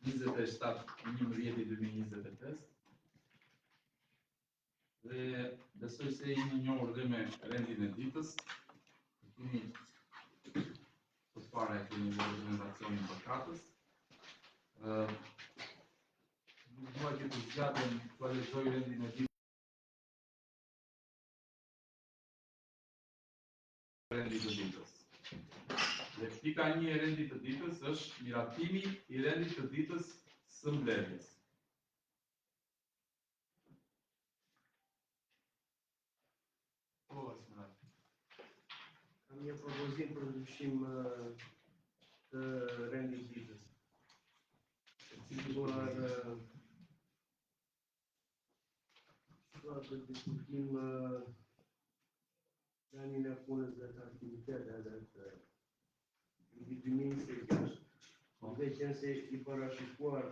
27/11/2025 dhe besoj se jeni njohur dhe me rendin e ditës. Keni përpara keni dokumentacionin për katës. Dua që të zgjatem të lexoj rendin e ditës. Rendit të ditës. Dhe pika 1 e rendit të ditës është miratimi i rendit të ditës së mbledhjes. Kam një propozim për ndryshim të rendit ditës. Situar të diskutim planin e punës dhe të aktiviteteve të vitit 2026, duke qenë se i parashikuar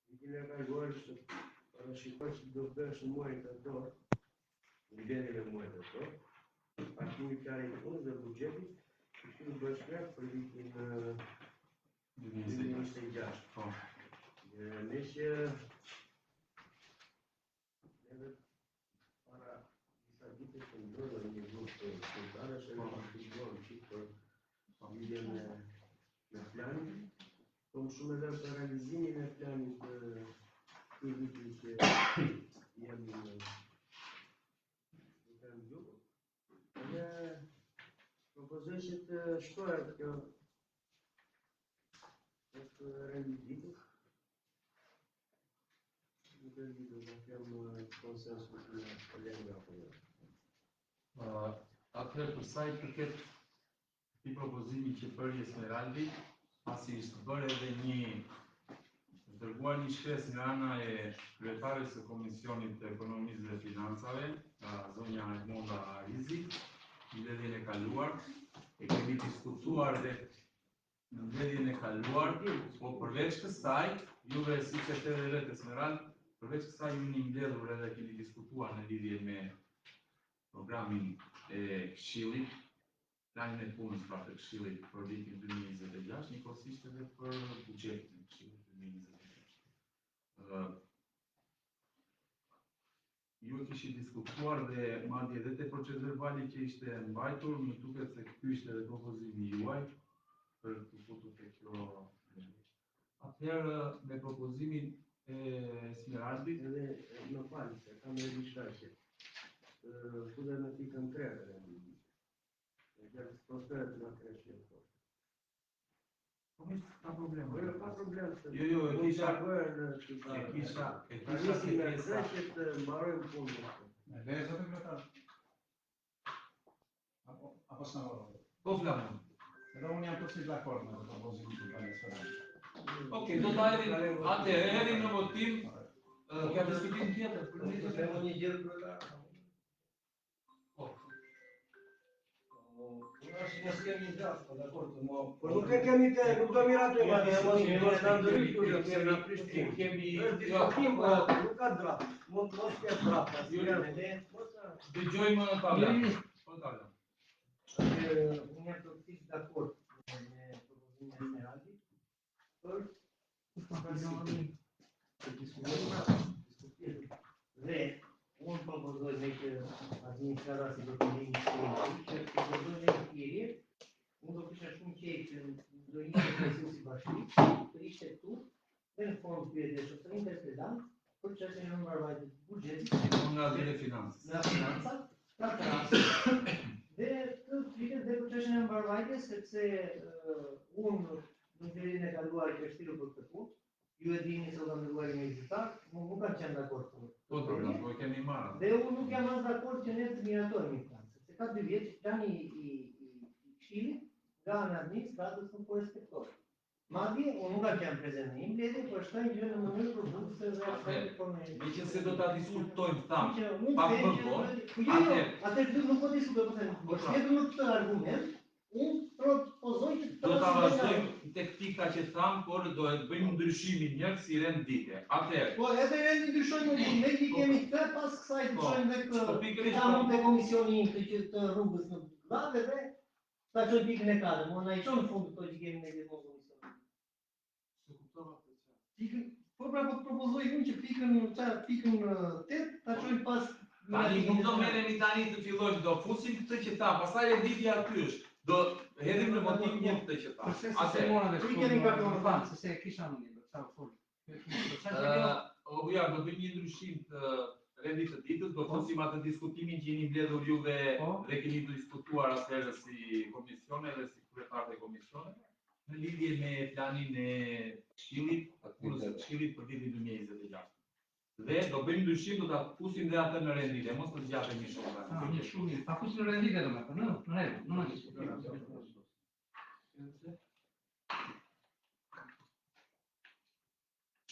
vitin e kaluar që parashikuar që do bësh në muajin tetor, në mbledhjen e muajit tetor, partimi i planit të punës dhe buxhetit, që do bësh krah për vitin 2026. Ne që para disa vite që ndrodhëm një grup qytetarësh e participuam për lidhje me planin, kom shumë edhe për realizimin e planit të këtij viti që jam në gjuhë. Edhe propozoj që të shtohet kjo rendi ditës. Nuk e di, do të kem konsensus me kolegë apo jo. Atëherë për sa i përket këtij propozimi që bëri Esmeraldi, pasi ishte bërë edhe dërguar një shkresë nga ana e kryetares së Komisionit të Ekonomisë dhe Financave, zonja Edmonda Arizi, në mbledhjen e kaluar, e kemi diskutuar dhe në mbledhjen e kaluar, po përveç kësaj, juve siç e the edhe vetë Esmerald, përveç kësaj ju një mbledhur edhe keni diskutuar në lidhje me programin e Këshillit, planin e punës pra të Këshillit për vitin 2026, njëkohësisht edhe për buxhetin e Këshillit 2026. Ju e kishit diskutuar dhe madje edhe te procedurvali që ishte mbajtur, më duket se ky ishte edhe propozimi juaj për të futur te kjo. Atëherë me propozimin e Esmeraldit edhe më falë se kam edhe diçka që futem në pikën 3 të rendit. Gjatë procedet nga kreshje të kohë. Po ka problem. Pa problem. Jo, e kisha që të mbarojmë punën. Me vezë të kryetar. Apo s'na vërë? Po flamë. Edhe unë jam përsi dakord me të propozimin të Esmeraldit. Okej, do ta hedhim në votim. Ka diskutim tjetër për një gjë kryetar. Mos kemi gjatë, po dakord, po nuk e kemi të, nuk do miratoj ma të mos na ndrysh kur jemi në Prishtinë. Kemi diskutim, nuk ka drap. Mos ke drap, dëgjojmë tabelën. Unë jam totalisht dakord me propozimin e Esmeraldit për dhe unë propozoj me që administrata si do të vinë që propozoj me një thirrje, unë do kisha shumë qejf që do ishte presu si bashki, të ishte këtu, dhe në fond pyetjesh ose interpellant për çështjen e mbarvajtjes të buxhetit, nga dhe financat. Nga financat, pra të rast. Dhe të flitet dhe për çështjen e mbarvajtjes, sepse unë në periudhën e kaluar që është për këtë punë, ju e dini se u kam dërguar një vizitar, nuk kam qenë dakord për po e kemi marrë. Dhe unë nuk jam as dakord që ne të miratojmë një plan, sepse ka 2 vjet që plani i Këshillit nga ana e administratës nuk po respektohet. Madje unë nuk kam qenë prezent në një mbledhje, po shtojnë gjë në mënyrë përbuese dhe meqense do ta diskutojmë thamë. Pak më vonë. Atë nuk po diskutojmë, po shkëndijmë në këtë argument. Unë propozoj që do ta vazhdojmë tek pika që tham, por do e bëjmë ndryshimin njëherë si rend dite. Atëherë. Po edhe rendi ndryshojmë, ne kemi këtë pas kësaj të çojmë tek te komisioni të rrugës në Gllave dhe ta çojmë pikën e 4. Mo na i çon në fund këto që kemi ne në komision. Unë po të propozoj unë që pikën 8 ta çojmë pas. Tani nuk do merremi tani të fillojmë, do fusim këtë që tha, pastaj renditja aty është. Do hedhim në votim një këtë që tha. Atë i keni gabon van, se kisha unë, do të fol. Ja, do bëjmë një ndryshim të rendit të ditës, do fusim atë diskutimin që jeni mbledhur juve dhe keni diskutuar atëherë si komisione dhe si kryetar të komisioneve në lidhje me planin e Këshillit, Këshillit për vitin 2026. Dhe do bëjmë ndryshim, do ta fusim dhe atë në renditje, mos të zgjatemi shumë tani. Shumë mirë. Ta fusim në renditje domethënë, në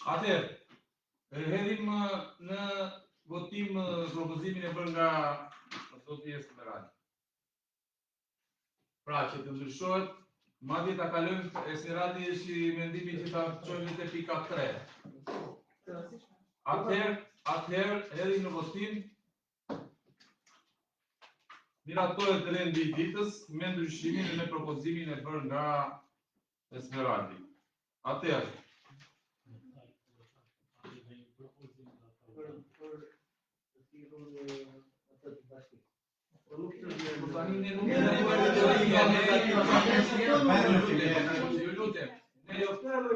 Atëherë, hedhim në votim propozimin e bërë nga zoti Esmeralda. Pra që të ndryshohet, madje ta kalojmë Esmeraldi është i mendimin që ta çojmë te pika 3. Atëherë hedhim në votim. Miratohet rendi i ditës me ndryshimin dhe me propozimin e bërë nga Esmeraldi. Atëherë,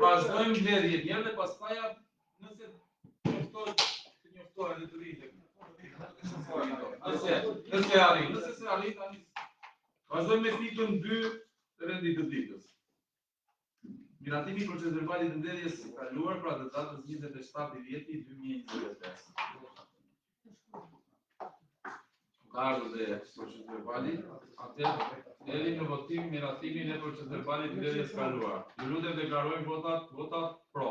vazhdojmë mbledhjen herë dhe pastaj nëse njoftohet të rritet. Nëse se arrit tani. Vazhdojmë me pikën 2 të rendit të ditës. Miratimi i procedurvalit të mbledhjes së kaluar pra të datës 27/10/2025. Ka ardhur dhe procedurvali, atëherë hedhim në votim miratimin e procedurvalit të mbledhjes së kaluar. Ju lutem deklarojmë votat pro.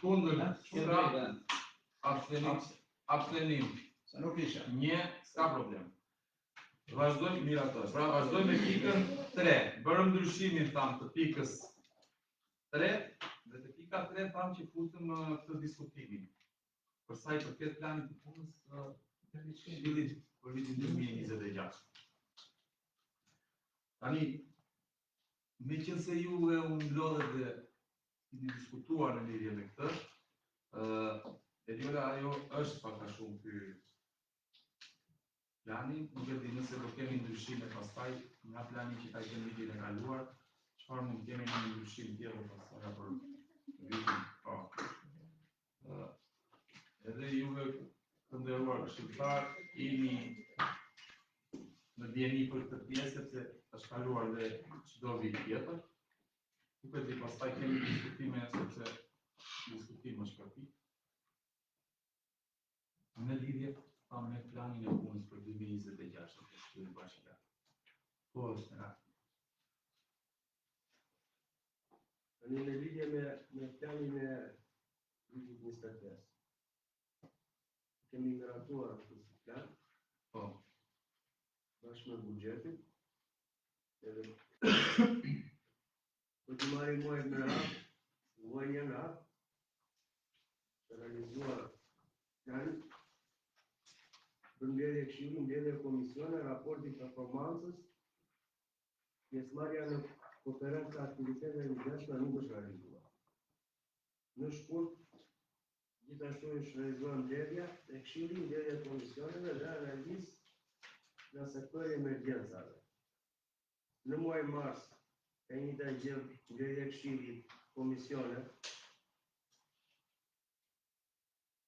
Kundër, abstenim. Sa nuk isha. Një, s'ka problem. Vazhdojmë mirator. Pra vazhdojmë me pikën 3. Bërëm ndryshimin tham të pikës 3 dhe të pika 3 tham që futëm këtë diskutimin. Për sa i përket planit të punës të Këshillit për vitin 2026. Tani, meqense juve u mblodhet dhe keni diskutuar në lidhje me këtë, Eriola ajo është pak a shumë ky plani, nuk e di nëse do kemi ndryshime pastaj nga plani që ka qenë vitin e kaluar, çfarë mund kemi një ndryshim tjetër pastaj për vitin. Edhe juve të nderuar këshilltar, jeni në dieni për këtë pjesë sepse është kaluar dhe çdo vit tjetër. Nuk e di pastaj kemi diskutime sepse diskutim është kapit. Në lidhje me planin e punës për 2026 të Këshillit Bashkiak. Po është nga. Në lidhje me planin e vitit 25. Kemi miratuar këtë plan. Po. Bashkë me buxhetin. Edhe për të marrë muajt në radhë, muaj një radhë, të realizuar plan për mbledhje e Këshillit, mbledhje e komisione, raporti performancës, pjesëmarrja në konferenca aktiviteteve në gjashtë nuk është realizuar. Në shkurt, gjithashtu është realizuar mbledhja e Këshillit, mbledhja e komisioneve dhe analizë në sektori emergjencave. Në muaj mars, ka një të gjellë mbledhja e Këshillit, komisione,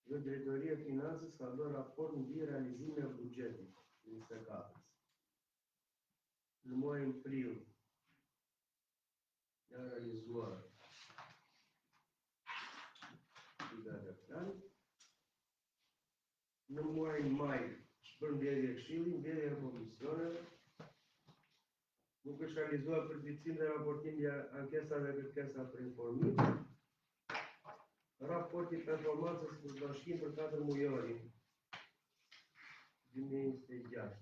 dhe Drejtoria e Financës ka bërë raport mbi realizimin e buxhetit 24. Në muajin prill janë realizuar pikat e planit. Në muajin maj për mbledhje e Këshillit, mbledhje e komisioneve. Nuk është realizuar përfitësim dhe raportim mbi ankesave dhe kërkesa për informim. Raporti performancës për bashkim për 4 mujorin 2026.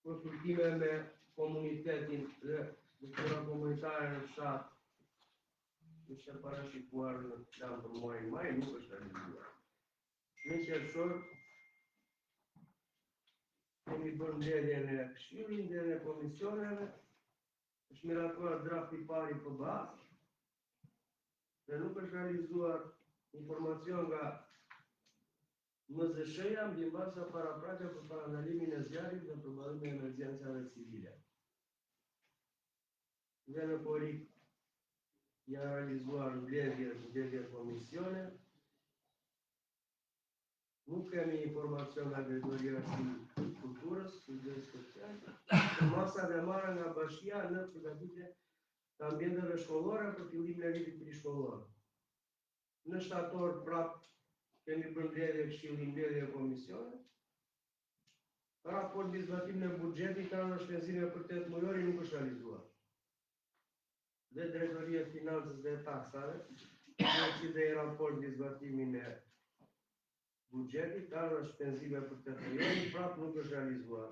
Konsultime me komunitetin dhe struktura komunitare në fshat ishte parashikuar në plan për muajin maj, nuk është realizuar. Në qershor kemi bërë mbledhjen e Këshillit, mbledhjen e komisioneve është miratuar drafti i parë i PBA-s dhe nuk është realizuar informacion nga MZSH-ja mbi masa parapraqe për parandalimin e zjarrit dhe përballimin me emergjencave civile. Dhe në Porik janë realizuar mbledhje komisione. Nuk kemi informacion nga Drejtoria e Kulturës, Kujdes Social, se masat e marra nga Bashkia në përgatitje të ambienteve shkollore për fillimin e vitit rishkollor. Në shtator prap kemi bërë mbledhje këshilli, mbledhje komisione. Raport mbi zbatimin e buxhetit kanë shpenzime për 8 mujor nuk është realizuar. Dhe Drejtoria e Financës dhe Taksave, si dhe i raport mbi zbatimin e buxhetit kanë shpenzime për 8 mujor, prap nuk është realizuar.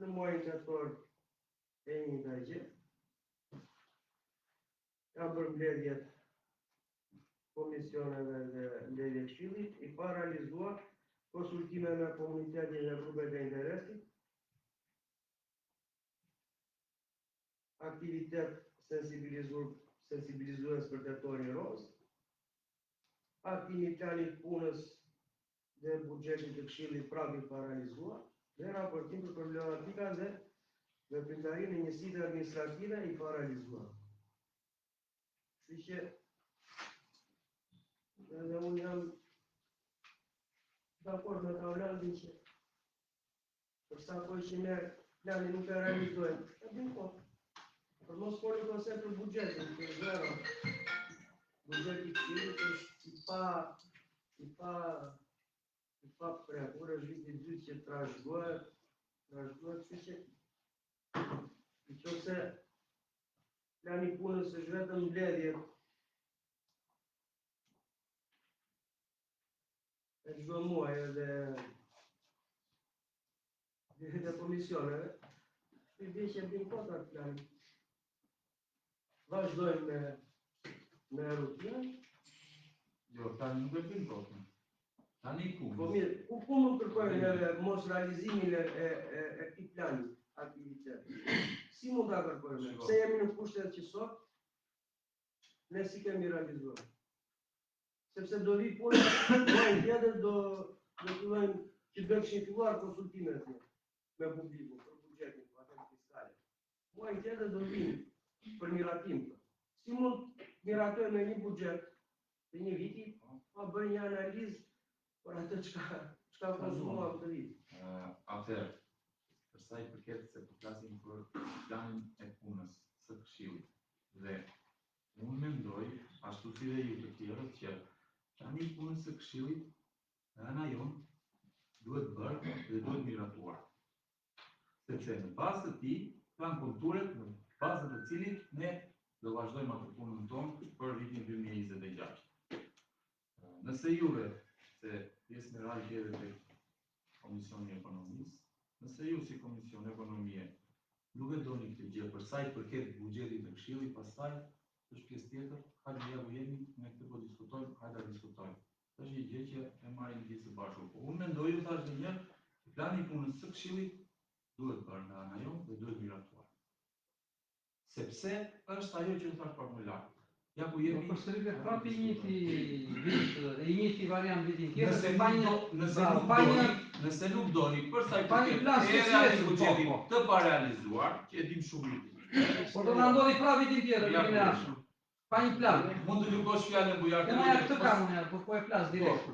Në muajin tetor e njëjta gjë. Ka bërë mbledhjet komisioneve dhe mbledhje këshillit, i pa realizuar konsultime me komunitetin dhe grupet e interesit, aktivitet sensibilizues për tetorin roz, aktimi planit punës dhe buxhetit të këshillit prapë i pa realizuar, dhe raportim për problematika dhe veprimtarinë e njësitë administrative i pa realizuar. Kështu që edhe unë jam dakord me Taulandin që përsa po që merë plani nuk e realizojnë, e din po. Për mos foli koncept për buxhetin, për zero. Buxheti i këshillit është i pa prekur, është viti i dytë që trashëgohet, kështu që nëse plani punës është vetëm mbledhjet e çdo muaj edhe komisioneve, i bie që bin kota të plani. Vazhdojmë me rutinën. Jo, tani nuk e bin kotën. Tani Po punës. mirë, ku mund kërkojnë edhe mos realizimin e këtij plani aktiviteti? Si mund ta kërkojmë? Pse jemi në kushtet që sot ne si kemi realizuar? Sepse do vi puna muajin tjetër do fillojnë që do kishin filluar konsultimet me publikun për buxhetin, për atë fiskale. Muajin tjetër do vinë për miratim. Si mund miratojmë një buxhet të një viti pa bërë një analizë për atë çka konsumohet këtë vit? Atëherë, për sa i përket se po flasim për planin e punës së këshillit dhe unë mendoj, ashtu si dhe ju të tjerët, që plani i punës së këshillit në ana jonë duhet bërë dhe duhet miratuar. Sepse në bazë të tij kanë konturet në bazë të cilit ne do vazhdojmë atë punën tonë për vitin 2026. Nëse juve, se pjesë në rajtë edhe të Komisioni Ekonomisë, nëse ju si Komision Ekonomie nuk e doni këtë gjë për sa i përket buxhetit të këshillit, pastaj është pjesë tjetër, hajde ja ku jemi, ne këtë po diskutojmë, hajde ta diskutojmë. Është një gjë që e marrim gjithë së bashku. Po unë mendoj ju tash një gjë, plani i punës së këshillit duhet bërë nga ana jonë dhe duhet miratuar. Sepse është ajo që thash pak më lart. Ja ku jemi. Po përsëritet prapë i njëjti variant vitin tjetër. Nëse nuk doni, për sa i përket edhe atij buxheti të parealizuar, që e dim shumë mirë. Po do na ndodhi prapë vitin tjetër, vitin e ardhshëm. Pa një plan. Mund të dërgosh fjalën bujar. Ja këtë kam unë, po e flas direkt.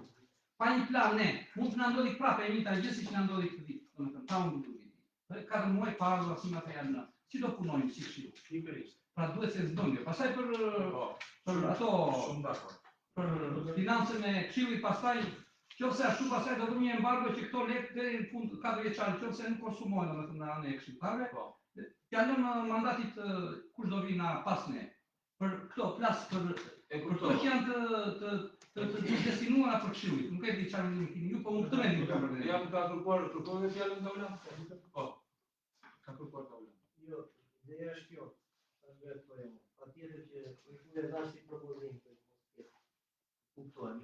Pa një plan ne, mund të na ndodhi prapë e njëjta gjë siç na ndodhi këtë vit, domethënë pa u ndodhi. 4 muaj pa ardhur asnjë material. Si do punojmë si këshill? Pikërisht. Pra duhet se s'bëndje. Pastaj për ato shumë dakord. Për financën e këshillit pastaj, nëse ashtu pastaj do bëjmë një embargo që këto lekë deri në fund 4 vjeçar, nëse nuk konsumohen domethënë në anë e këshilltarëve. Po. Ja lëmë mandatit kush do vi na pas ne. Për këto flas për këto që janë të destinuara për këshillit. Nuk e di çfarë mendimi keni ju, po unë këtë mendim. Ja ka kërkuar fjalën Tauland. Po. Ka kërkuar Tauland. Jo, ideja është kjo. Vetë po jam. Patjetër që është një si propozim për të kuptuar.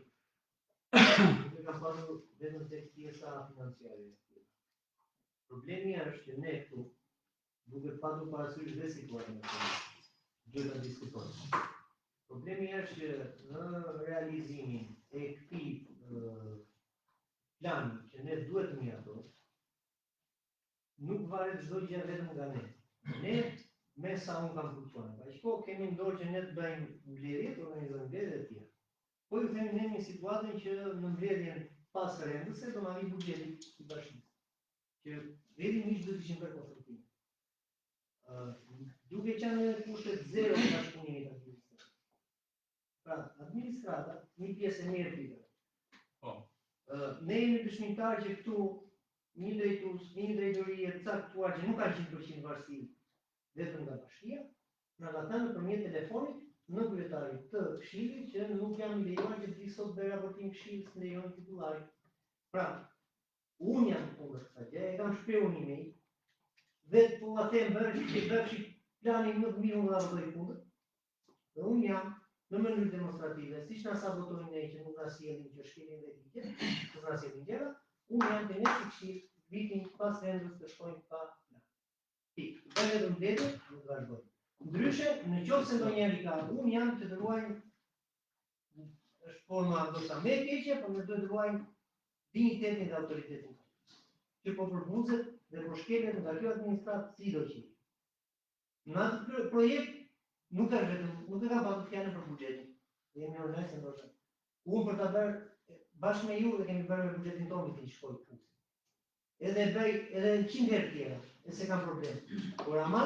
Ne kam pasur vetëm tek pjesa financiare. Problemi është që ne këtu duke patur parasysh dhe situatën e politikës. Duhet ta diskutojmë. Problemi është që në realizimin e këtij plani që ne duhet të mjaftojmë, nuk varet çdo gjë vetëm nga ne. Ne me sa unë kam kuptuar, po kemi ndorë që ne të bëjmë mbledhje, të organizojmë mbledhje të tjera. Po ju themi ne një situatën që në mbledhjen pas rendëse do marrë buxheti i bashkisë. Që vedimisht do të ishin për konstruktive. Duke qenë në kushtet zero të bashkëpunimit administrativ. Pra, administrata, një pjesë e mirë pritë. Ne jemi dëshmitar që këtu një drejtues, një drejtori e caktuar që nuk ka 100% varësi vetëm nga bashkia, na ka nëpërmjet telefonit në kryetarin të këshillit që nuk jam i lejuar që të sot bëj raportim këshillit së lejon titullari. Pra, unë jam kundër kësaj gjë, e kam shprehur një email, dhe po a them bërë që bëfshi planin më të mirë unë votoj kundër. Dhe unë jam në mënyrë demonstrative, siç na sabotojnë ne që nuk na sjellin që shkelin dhe ligjet, që na sjellin gjëra, unë jam të ne si këshill vitin pas vendës të shkojnë pa plan. Bëjmë vetëm mbledhje, nuk vazhdojmë. Ndryshe, në qoftë se ndonjëri ka, unë jam që të ruajmë, është forma ndoshta më e keqe, por ne duhet të ruajmë dinjitetin dhe autoritetin. Që po përbuzet dhe po shkelet nga kjo administratë sidoqë. Në atë projekt nuk e ka patur fjalën për buxhetin. Jemi organizë ndoshta. Unë për ta bërë bashkë me ju dhe kemi bërë me buxhetin tonë të shkojë punë. Edhe bëj edhe 100 herë tjera, e se kam problem. Por ama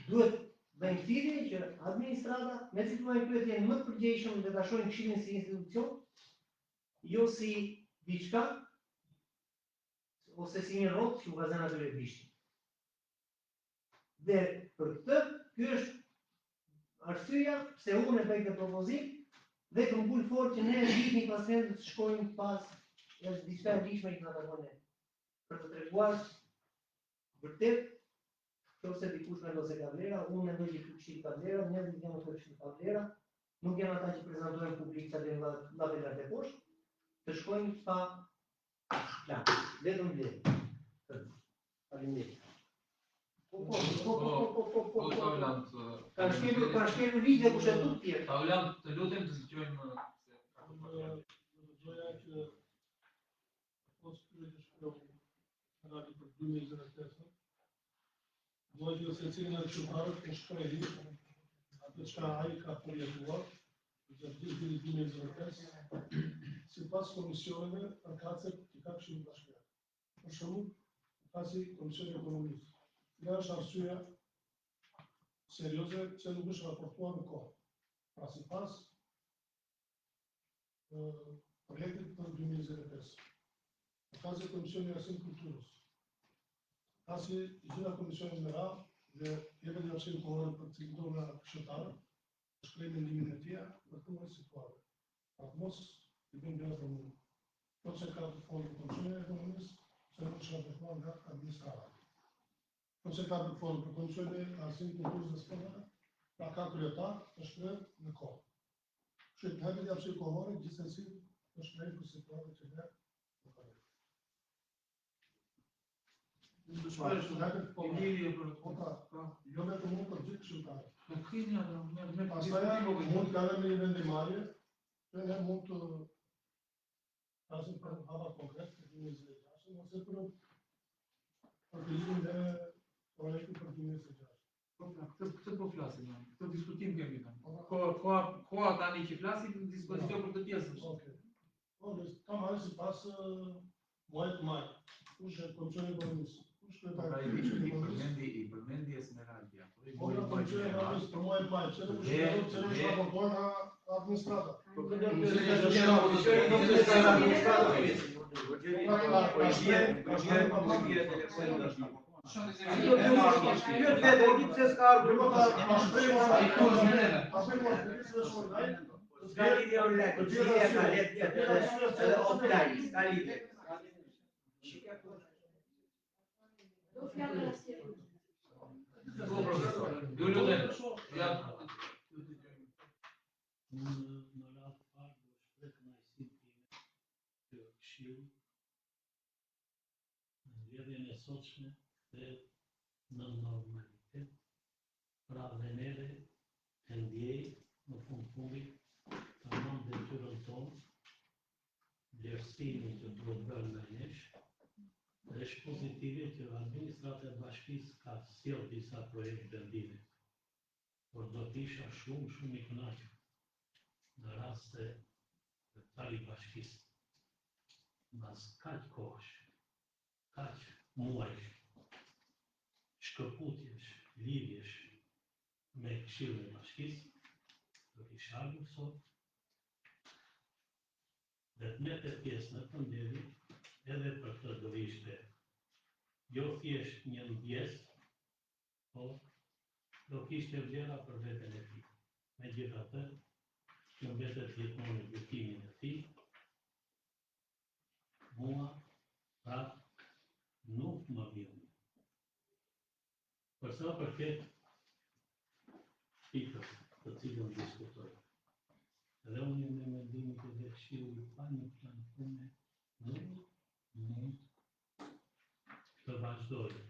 duhet bëjmë thirrje që administrata, me situatën këtu të jenë më të përgjegjshëm dhe ta shohin këshillin si institucion, jo si diçka ose si një rrotë që u ka zënë atyre bishtin. Dhe për këtë, ky është arsyeja pse unë e bëj këtë propozim dhe të mbul fort që ne vitin pas vendit të shkojmë pas është diçka e lishme që na takon ne. Për të treguar vërtet, nëse dikush mendon se ka vlera, unë mendoj që ky këshill ka vlera, njerëzit janë të këshill ka vlera, nuk janë ata që prezantojnë publik sa dhe nga velat e poshtë, të shkojnë pa plan, vetëm vlerë. Faleminderit. Ka shkelur vite kushtetu të tjerë. Taulan, të lutem të zgjojmë doja që ose të shkruaj në radhë për 2025. Doja që secili nga qytetarët të shprehë atë çka ai ka përjetuar gjatë vitit 2025 sipas komisioneve përkatëse që ka Këshilli Bashkiak. Për shembull, pasi Komisioni Ekonomisë. Nga është arsyeja serioze që nuk është raportuar në kohë. Pra sipas projektit për 2025. Pasi Komisioni Arsim Kulturës. Pasi gjitha Komisioni në radhë dhe jepet një arsim kohore për të cilëtuar nga këshilltarët, shkrej mendimin e tij për të marrë situatë. Pra mos i bëjmë gjëra për mua. Po se ka të folë Komisioni Ekonomisë, se nuk është raportuar nga administrata. Po se ka të folë për Komisionin e Arsimit, Kulturës dhe Sportit, pra ka kryetar të shkruaj në kohë. Kështu që hapet arsim kohore gjithsesi të shkruaj për situatën që ne do të kemi. Unë do shkoj në hapet po lidhje për kota, jo vetëm unë për gjithë këshilltarët. Pastaj mund të kalojmë në vendimarrje, që ne mund të pasim për hapa konkret të 2026, ose për të lidhur me projektin për 2026. Këtë po flasim, këtë diskutim kemi tani. Koha tani që flasim në dispozicion për të pjesën. Okej. Po, ta marrë sipas muajit maj. Kush është Komisioni Ekonomisë? Kush është I përmendi Esmeraldia. Po, Komisioni Ekonomisë për muajin maj, që nuk është raportuar nga administrata. Mbledhjen e sotshme dhe në normalitet, pra dhe neve e ndjej në fundit të mund dhe tyrën tonë, vlerësimin që duhet bërë me nesh, dhe është pozitive që administrata e bashkisë ka sjellë disa projekte vendime. Por do t'isha shumë i kënaqur në rast se kryetari i bashkisë mbas kaq kohësh, kaq muajsh, shkëputjesh, lidhjesh me Këshillin e Bashkisë, do t'isha ardhur sot dhe të merrte pjesë në këtë mbledhje, edhe për këtë do ishte jo thjesht një ndjesë, por do kishte vlera për veten e tij. Megjithatë, kjo mbetet gjithmonë në gjykimin e tij. Mua, prap, nuk më vjen. Për sa përket pikës të cilën diskutoj, edhe unë jam në mendimin që dhe Këshilli pa një plan pune nuk mund të vazhdojë.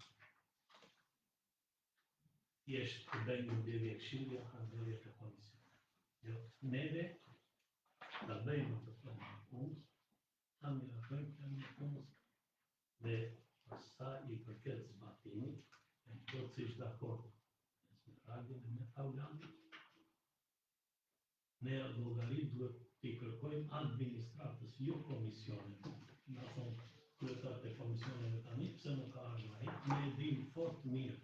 Thjesht të bëjmë një mbledhje Këshilli apo mbledhje të komisionit. Jo, neve ta bëjmë të planin e punës, ta mirafojmë planin e punës dhe për sa i përket zbatimit, e në plotësisht dakord me Smeraldin dhe me Paulandin, ne llogarit duhet t'i kërkojmë administratës, jo komisionit. Na thonë kryetarët e komisioneve tani, pse nuk ka ardhur ai, ne e dimë fort mirë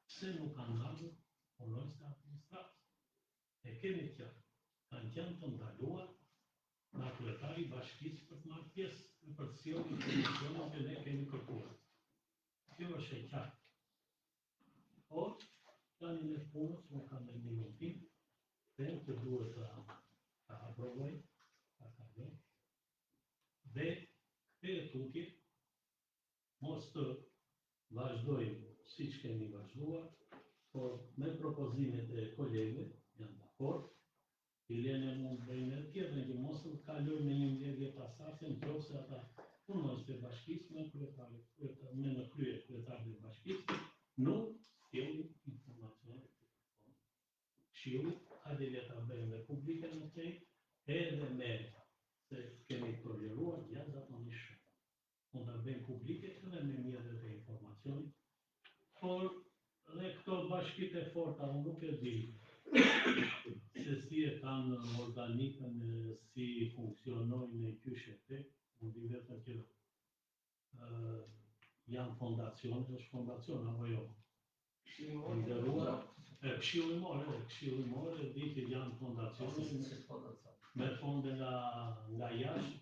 pse nuk kanë ardhur punonjës të administratës. E kemi qartë, kanë qenë të ndaluar nga kryetari i bashkisë për të marrë pjesë për të sjellë informacionin që ne kemi kërkuar. Kjo është e qartë. Por, planin e punës nuk ka mendimin tim, them që duhet ta aprovoj, ta kaloj, dhe këtë e tutje mos të vazhdojmë siç kemi vazhduar, por me propozimet e kolegëve, janë dakord, i lene mund bëjnë e tjetër, që mos të kalojmë në një mbledhje pasardhëse nëse ata punonjës të bashkisë me në krye kryetarët e bashkisë, nuk sjellin informacione të Këshilli, hajde le ta bëjmë me publike në tej, edhe me se kemi toleruar jashtëzakonisht shumë. Mund ta bëjmë publike edhe me mjetet e informacionit, por dhe këto bashkitë e forta, unë nuk e di se si e kanë organikën, si funksionojnë në qyshe te, unë di vetëm që janë fondacione, është fondacion apo jo? Këshilli more, di që janë fondacione me fonde nga jashtë.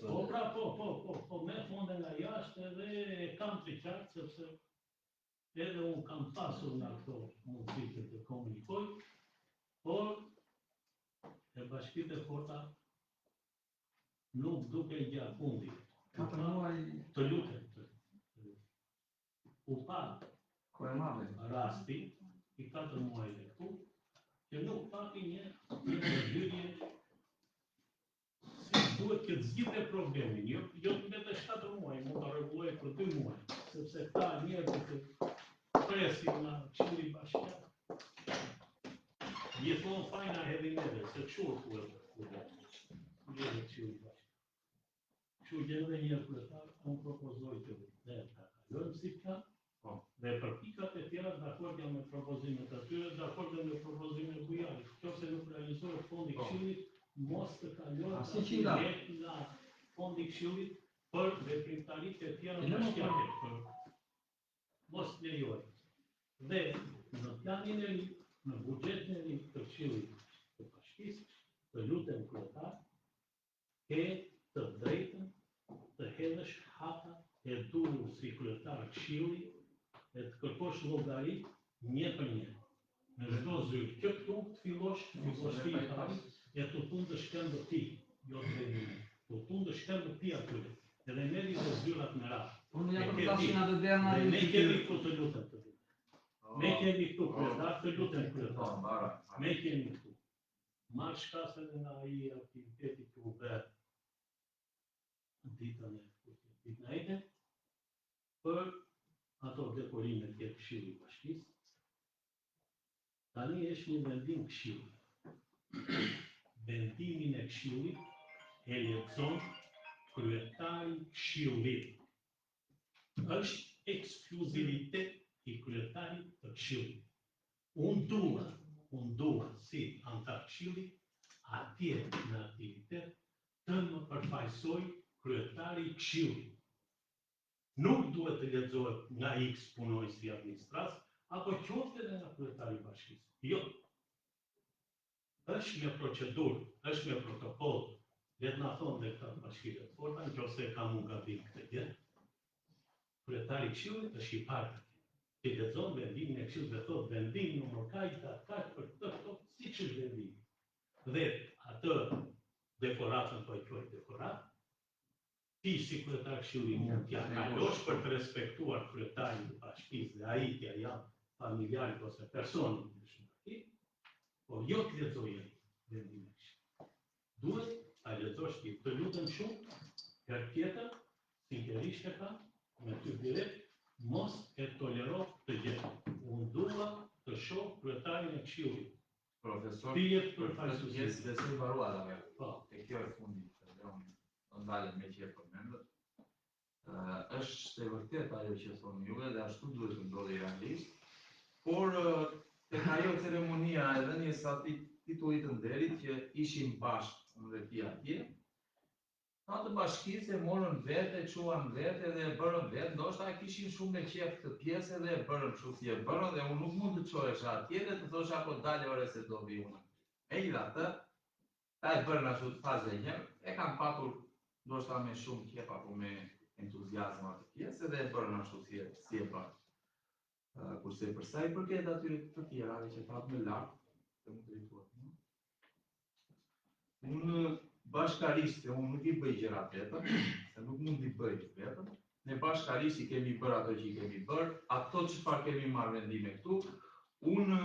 Po, me fonde nga jashtë edhe kam të qartë, sepse edhe unë kam pasur nga këto mundësitë të komunikoj, por e bashkitë e forta nuk duke gjatë fundi. 4 muaj Të lutem. U pa rasti i 4 muajve këtu, që nuk pati një zgjidhje si duhet që të zgjidhte problemin, jo të mbete 7 muaj, mund ta rregulloj për 2 muaj, sepse ka njerëz që presin nga Këshilli Bashkiak. Gjithmonë fajna hedhin neve, se kështu është kuhet. Njerëz Këshilli Bashkiak. Kështu që edhe një kryetar, unë propozoj që ne ta kalojmë si plan, dhe për pikat e tjera dakord jam me propozimet e tyre, dakord edhe me propozimin e Bujarit. Nëse nuk realizohet fondi i Këshillit, mos të kalohet nga fondi i Këshillit për veprimtaritë e tjera bashkiake. Mos lejoj. Dhe në planin e ri, në buxhetin e ri të Këshillit të Bashkisë, të lutem kryetar, ke të drejtën të hedhësh hapa e duhur si kryetar Këshilli e të kërkosh llogari një për një. Në çdo zyrë, që këtu të fillosh ti e të tundësh këmbë ti, jo të vendin. Të tundësh këmbë ti atyre. Edhe merri dhe zyrat me radhë. Unë jam për tashin atë derna. Ne kemi këtu të lutem të lutem. Ne kemi këtu kryetar të lutem kryetar. Ne kemi këtu. Marr shkasën nga ai aktiviteti që u bë ditën e ditën për ato kërkorimet të Këshillit të Bashkisë. Tani është një vendim këshilli. Vendimin e këshillit e lexon kryetari i këshillit. Është ekskluzivitet i kryetarit të këshillit. Unë dua si antar këshillit atje në aktivitet të më përfaqësoj kryetari i këshillit. Nuk duhet të lexohet nga X punoj si administras, apo qoftë edhe nga kryetari i bashkisë. Jo. Është një procedurë, është një protokoll. Le të na thonë dhe këta bashkive të forta, nëse ka mund gabim këtë gjë. Kryetari i këshillit është i parë. Ti lexon vendimin e këshillit dhe thotë vendim numër kaq për këtë, siç është vendimi. Dhe atë dekoratën po e quaj dekorat. Ti si kryetar këshilli mund t'ja kalosh për të respektuar kryetarin e bashkisë dhe ai t'ja jap familjarit ose personin në shumëri, por jo të lexojë vendimin e këshillit. Duhet ta lexosh ti, të lutem shumë, herë tjetër, sinqerisht e kam, me ty direkt, mos e tolero të gjë. Unë dua të shoh kryetarin e këshillit. Profesor, Pijet përfaqësues. pjesë besoj mbaruara apo? Po. E kjo e fundit, edhe unë do ndalem me që e përmendët. Është e vërtet ajo që thonë juve dhe ashtu duhet të ndodhi realisht, por tek ajo ceremonia e dhënies së atij titullit të nderit që ishim bashkë unë dhe ti atje, atë bashkisë e morën vete, quan vete dhe e bërën vetë, ndoshta e kishin shumë me qef këtë pjesë dhe e bërën kështu si e bërën dhe unë nuk mund të çohesha atje dhe të thosha po dalë ore se do vi unë. Megjithatë, ta e bërën ashtu të fazë e njëm, e kam patur ndoshta me shumë qef apo me entuziazëm atë pjesë dhe e bërën ashtu si e bërën. Kurse për sa i përket atyre të tjerave që thatë me lartë, se mund të drejtuat. Unë bashkarisht, se unë nuk i bëj gjërat vetëm, se nuk mund t'i bëj vetëm, ne bashkarisht i kemi bërë ato që i kemi bërë, ato çfarë kemi marrë vendime këtu, unë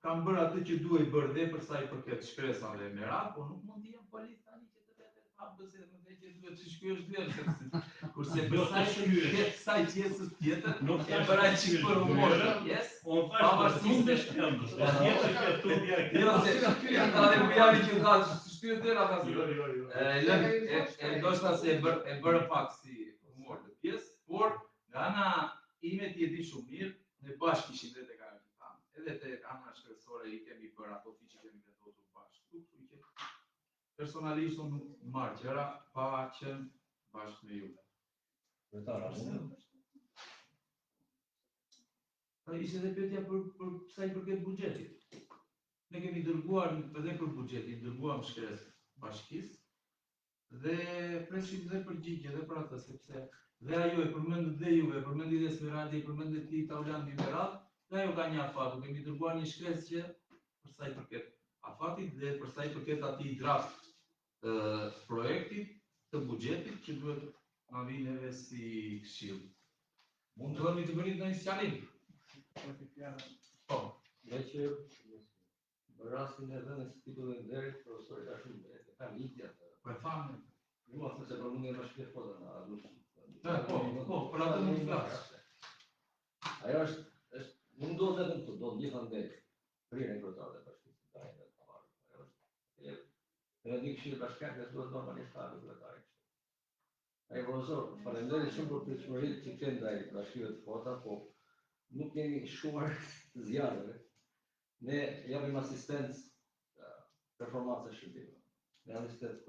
kam bërë atë që duhej bërë dhe për sa i përket shkresave e merat, por nuk mund t'i jem polis tani që të vetë hapës e më dhe që duhet që shkjo është vjerë, kurse për sa i përket kësaj pjesës tjetër, e bëra që për umorë pjesë, pavarësisht të shkëmbës, dhe tjetër që tu bjerë jo, se edhe më javi që ta shtyre të rata si e ndoshta se e bërë pak si humor të pjesë, por nga ana ime ti e di shumë mirë, ne bashkë ishim dhe tek ajo që thamë, edhe tek ana shkresore i kemi bërë ato që kemi vendosur bashkë, kështu që personalisht unë nuk marr gjëra pa qenë bashkë me ju. Ishte dhe pyetja për sa i përket buxhetit. Ne kemi dërguar edhe për buxhetin, dërguam shkres bashkisë dhe presim dhe përgjigje edhe për atë, sepse dhe ajo e përmendet dhe juve, përmendi dhe Smeraldi, përmendet ti Taulan Biberat, dhe ajo ka një afatu. Kemi dërguar një shkres që për sa i përket afatit dhe për sa i përket atij draft projektit të buxhetit që duhet na vinë edhe si këshill. Mund të vëni të bëni ndonjë sqarim? Po. Dhe që në rastin e dhënës së titullit nderit, profesori ka shumë drejtë, ka lidhje atë. Po e thamë. Jo, se për mundje bashkë foto na adus. Po, për atë mund të flas. Ajo është nuk do vetëm të do gjithandej prirën e kryetarëve të bashkisë së Tajnë të Kamarës. Ajo është edhe di këshilli bashkëkak që duhet normalisht ta bëjë kryetari. Ai profesor, faleminderit shumë për pritshmëritë që kanë ndaj bashkive të forta, po nuk kemi shuar të zjarreve. Ne japim asistencë performancë shërbime. Ne asistencë